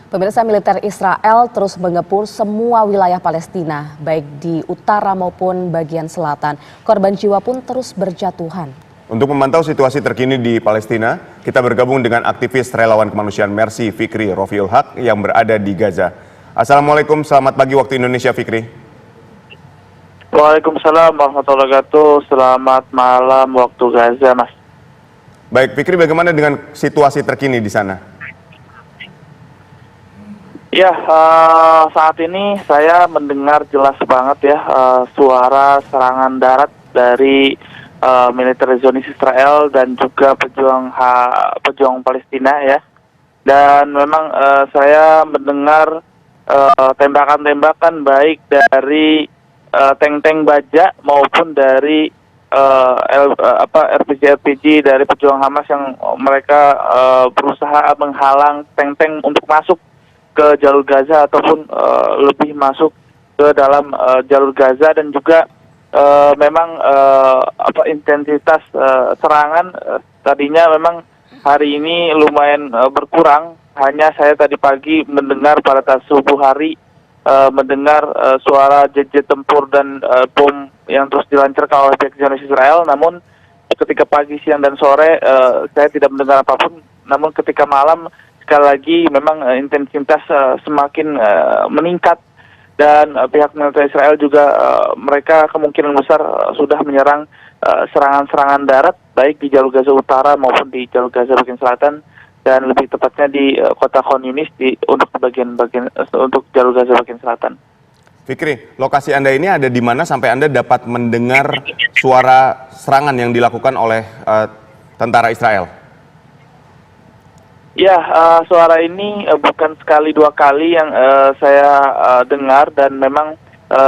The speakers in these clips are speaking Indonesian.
Pemirsa, militer Israel terus mengepung semua wilayah Palestina, baik di utara maupun bagian selatan. Korban jiwa pun terus berjatuhan. Untuk memantau situasi terkini di Palestina, kita bergabung dengan aktivis relawan kemanusiaan Mercy Fikri Rofiul Haq yang berada di Gaza. Assalamualaikum, selamat pagi waktu Indonesia, Fikri. Waalaikumsalam warahmatullahi wabarakatuh. Selamat malam waktu Gaza, Mas. Baik, Fikri, bagaimana dengan situasi terkini di sana? Ya, saat ini saya mendengar jelas banget ya suara serangan darat dari militer Zionis Israel dan juga pejuang Palestina ya. Dan memang saya mendengar tembakan-tembakan baik dari tank-tank baja maupun dari RPG dari pejuang Hamas yang mereka berusaha menghalang tank-tank untuk masuk ke jalur Gaza ataupun lebih masuk ke dalam jalur Gaza. Dan juga memang intensitas serangan tadinya memang hari ini lumayan berkurang. Hanya saya tadi pagi mendengar pada subuh hari mendengar suara jet tempur dan bom yang terus dilancarkan oleh pihak Zionis Israel. Namun ketika pagi, siang dan sore saya tidak mendengar apapun. Namun ketika malam sekali lagi memang intensitas semakin meningkat, dan pihak militer Israel juga mereka kemungkinan besar sudah menyerang serangan-serangan darat baik di jalur Gaza Utara maupun di jalur Gaza bagian selatan, dan lebih tepatnya di kota Khan Yunis untuk jalur Gaza bagian selatan. Fikri, lokasi Anda ini ada di mana sampai Anda dapat mendengar suara serangan yang dilakukan oleh tentara Israel? Ya, suara ini bukan sekali dua kali yang saya dengar, dan memang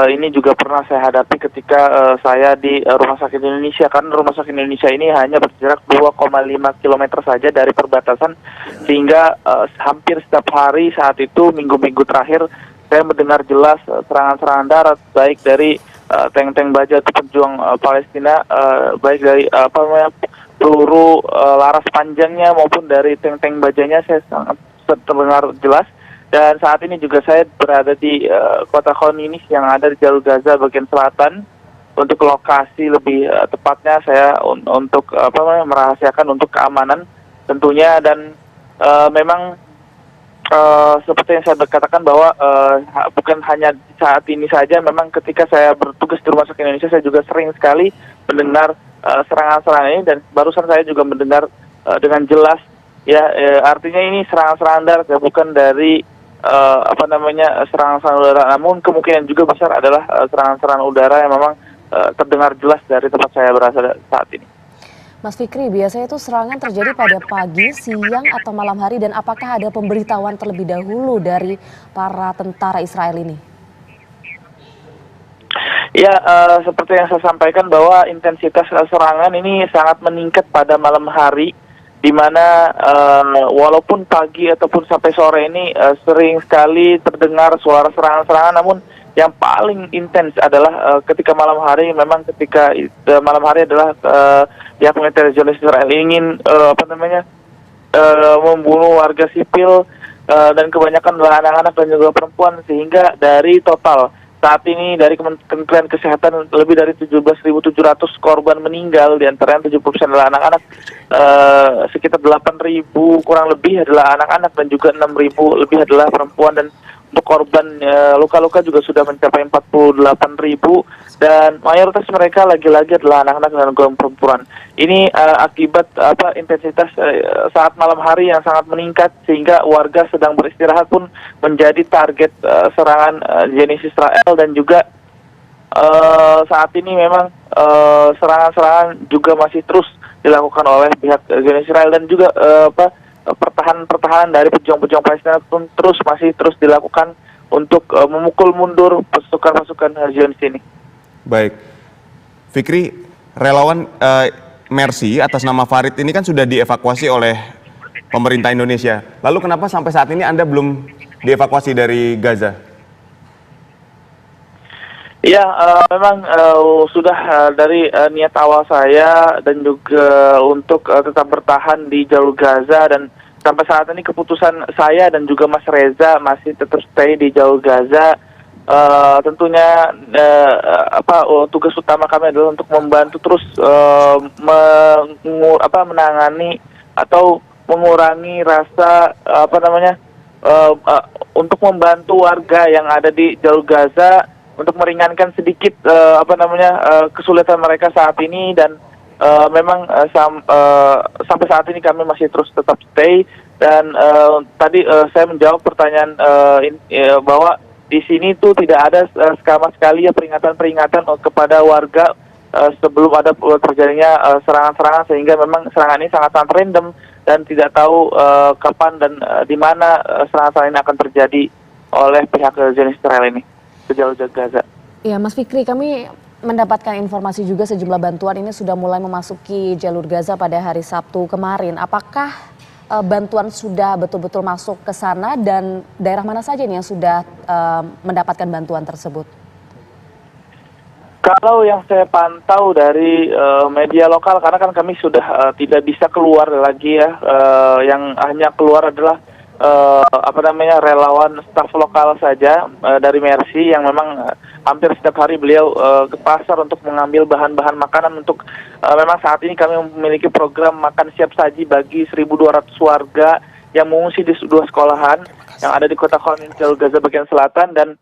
ini juga pernah saya hadapi ketika saya di Rumah Sakit Indonesia. Karena Rumah Sakit Indonesia ini hanya berjarak 2,5 km saja dari perbatasan, sehingga hampir setiap hari saat itu, minggu-minggu terakhir, saya mendengar jelas serangan-serangan darat, baik dari tank-tank baja atau pejuang Palestina, baik dari peluru laras panjangnya maupun dari tank-tank bajanya saya sangat terdengar jelas. Dan saat ini juga saya berada di kota Khan Yunis yang ada di jalur Gaza bagian selatan. Untuk lokasi lebih tepatnya saya untuk merahasiakan untuk keamanan tentunya. Dan memang seperti yang saya katakan bahwa bukan hanya saat ini saja, memang ketika saya bertugas di Rumah Sakit Indonesia saya juga sering sekali mendengar serangan-serangan ini, dan barusan saya juga mendengar dengan jelas ya, artinya ini serangan-serangan darat ya, bukan dari serangan-serangan udara, namun kemungkinan juga besar adalah serangan-serangan udara yang memang terdengar jelas dari tempat saya berada saat ini. Mas Fikri, biasanya itu serangan terjadi pada pagi, siang, atau malam hari, dan apakah ada pemberitahuan terlebih dahulu dari para tentara Israel ini? Ya, seperti yang saya sampaikan bahwa intensitas serangan ini sangat meningkat pada malam hari, di mana walaupun pagi ataupun sampai sore ini sering sekali terdengar suara serangan-serangan, namun yang paling intens adalah ketika malam hari. Memang ketika malam hari adalah pihak militer Zionis Israel ingin membunuh warga sipil, dan kebanyakan adalah anak-anak dan juga perempuan, sehingga dari total saat ini dari Kementerian Kesehatan lebih dari 17.700 korban meninggal, diantaranya 70% adalah anak-anak, sekitar 8.000 kurang lebih adalah anak-anak, dan juga 6.000 lebih adalah perempuan. Dan untuk korban luka-luka juga sudah mencapai 48.000, dan mayoritas mereka lagi-lagi adalah anak-anak dan juga perempuan. Ini akibat intensitas saat malam hari yang sangat meningkat, sehingga warga sedang beristirahat pun menjadi target serangan Zionis Israel. Dan juga saat ini memang serangan-serangan juga masih terus dilakukan oleh pihak Zionis Israel, dan juga pertahanan dari pejuang-pejuang Palestina pun masih terus dilakukan untuk memukul mundur pasukan-pasukan Zionis ini. Baik, Fikri, relawan Mercy atas nama Farid ini kan sudah dievakuasi oleh pemerintah Indonesia. Lalu kenapa sampai saat ini Anda belum dievakuasi dari Gaza? Ya, memang sudah dari niat awal saya, dan juga untuk tetap bertahan di jalur Gaza, dan sampai saat ini keputusan saya dan juga Mas Reza masih tetap stay di Jalur Gaza. Tentunya tugas utama kami adalah untuk membantu terus menangani atau mengurangi rasa untuk membantu warga yang ada di Jalur Gaza untuk meringankan sedikit kesulitan mereka saat ini. Dan memang sampai saat ini kami masih terus tetap stay. Dan tadi saya menjawab pertanyaan bahwa di sini tuh tidak ada sama sekali ya peringatan-peringatan kepada warga sebelum ada terjadinya serangan-serangan, sehingga memang serangan ini sangat-sangat random dan tidak tahu kapan dan di mana serangan-serangan ini akan terjadi oleh pihak Zionis Israel ini ke Jalur Gaza. Ya, Mas Fikri, kami mendapatkan informasi juga sejumlah bantuan ini sudah mulai memasuki Jalur Gaza pada hari Sabtu kemarin. Apakah bantuan sudah betul-betul masuk ke sana dan daerah mana saja nih yang sudah mendapatkan bantuan tersebut? Kalau yang saya pantau dari media lokal, karena kan kami sudah tidak bisa keluar lagi ya, yang hanya keluar adalah relawan staf lokal saja dari Mercy yang memang hampir setiap hari beliau ke pasar untuk mengambil bahan-bahan makanan untuk memang saat ini kami memiliki program makan siap saji bagi 1.200 warga yang mengungsi di 2 sekolahan yang ada di kota Khan Jalur Gaza bagian selatan. Dan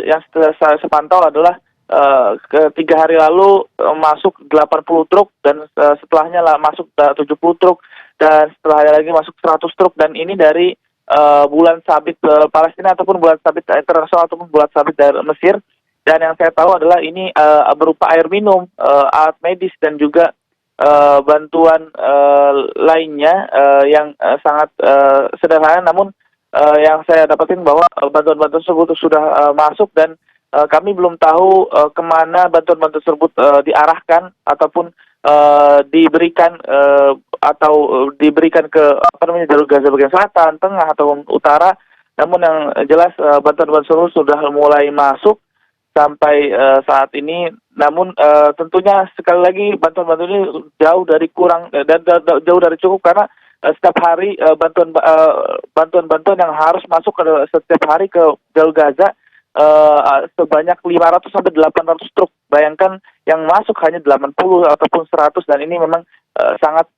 yang saya sepantau adalah 3 hari lalu masuk 80 truk dan setelahnya masuk 70 truk dan setelahnya lagi masuk 100 truk. Dan ini dari bulan sabit Palestina ataupun bulan sabit internasional ataupun bulan sabit dari Mesir. Dan yang saya tahu adalah ini berupa air minum, alat medis dan juga bantuan lainnya yang sangat sederhana. Namun yang saya dapatin bahwa bantuan-bantuan tersebut sudah masuk dan kami belum tahu kemana bantuan-bantuan tersebut diarahkan ataupun diberikan diberikan ke Jalur Gaza bagian selatan, tengah ataupun utara. Namun yang jelas bantuan-bantuan tersebut sudah mulai masuk sampai saat ini. Namun tentunya sekali lagi bantuan-bantuan ini jauh dari kurang dan jauh dari cukup, karena setiap hari bantuan-bantuan yang harus masuk setiap hari ke Jalur Gaza sebanyak 500 sampai 800 truk. Bayangkan yang masuk hanya 80 ataupun 100, dan ini memang sangat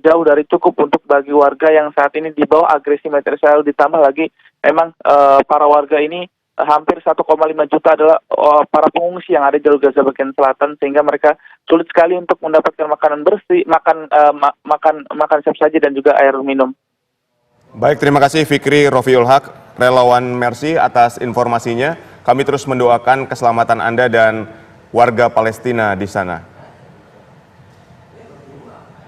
jauh dari cukup untuk bagi warga yang saat ini di bawah agresi militer Israel. Ditambah lagi memang para warga ini hampir 1,5 juta adalah para pengungsi yang ada di Jalur Gaza bagian selatan, sehingga mereka sulit sekali untuk mendapatkan makanan bersih, makan siap saji dan juga air minum. Baik, terima kasih Fikri Rofiul Haq, relawan Mercy atas informasinya. Kami terus mendoakan keselamatan Anda dan warga Palestina di sana.